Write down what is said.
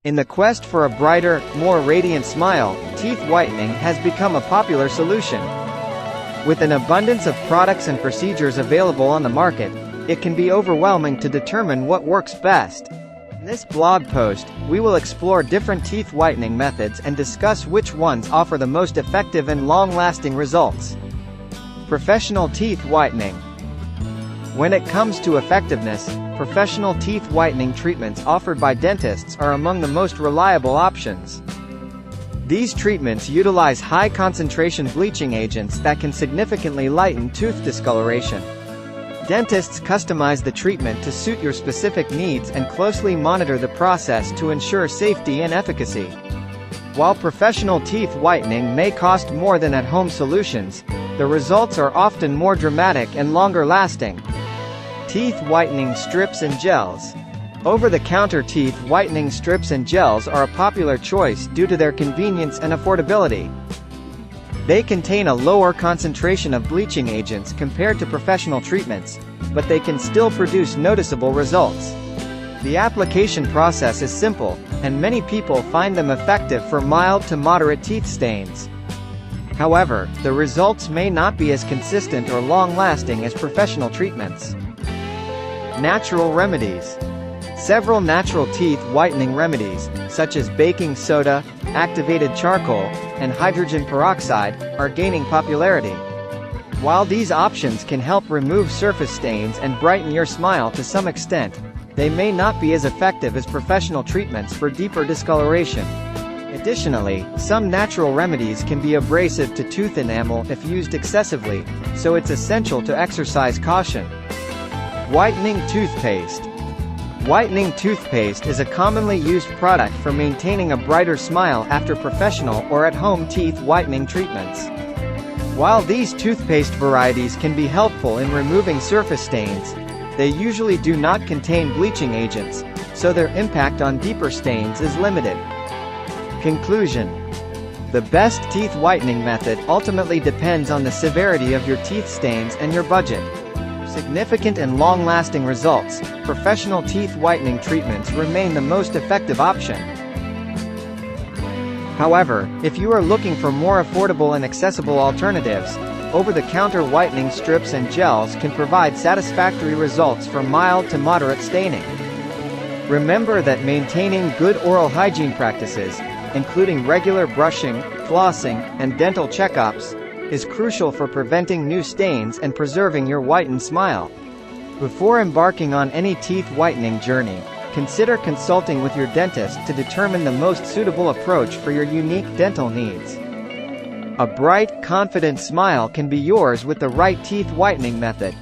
In the quest for a brighter, more radiant smile, teeth whitening has become a popular solution. With an abundance of products and procedures available on the market, it can be overwhelming to determine what works best. In this blog post, we will explore different teeth whitening methods and discuss which ones offer the most effective and long-lasting results. Professional teeth whitening. When it comes to effectiveness, professional teeth whitening treatments offered by dentists are among the most reliable options. These treatments utilize high-concentration bleaching agents that can significantly lighten tooth discoloration. Dentists customize the treatment to suit your specific needs and closely monitor the process to ensure safety and efficacy. While professional teeth whitening may cost more than at-home solutions, the results are often more dramatic and longer-lasting. Teeth whitening strips and gels. Over-the-counter teeth whitening strips and gels are a popular choice due to their convenience and affordability. They contain a lower concentration of bleaching agents compared to professional treatments, but they can still produce noticeable results. The application process is simple, and many people find them effective for mild to moderate teeth stains. However, the results may not be as consistent or long-lasting as professional treatments. Natural remedies. Several natural teeth whitening remedies, such as baking soda, activated charcoal, and hydrogen peroxide, are gaining popularity. While these options can help remove surface stains and brighten your smile to some extent, they may not be as effective as professional treatments for deeper discoloration. Additionally, some natural remedies can be abrasive to tooth enamel if used excessively, so it's essential to exercise caution. Whitening toothpaste. Whitening toothpaste is a commonly used product for maintaining a brighter smile after professional or at-home teeth whitening treatments. While these toothpaste varieties can be helpful in removing surface stains, they usually do not contain bleaching agents, so their impact on deeper stains is limited. Conclusion. The best teeth whitening method ultimately depends on the severity of your teeth stains and your budget. Significant and long-lasting results, professional teeth whitening treatments remain the most effective option. However, if you are looking for more affordable and accessible alternatives, over-the-counter whitening strips and gels can provide satisfactory results for mild to moderate staining. Remember that maintaining good oral hygiene practices, including regular brushing, flossing, and dental checkups, is crucial for preventing new stains and preserving your whitened smile. Before embarking on any teeth whitening journey, consider consulting with your dentist to determine the most suitable approach for your unique dental needs. A bright, confident smile can be yours with the right teeth whitening method.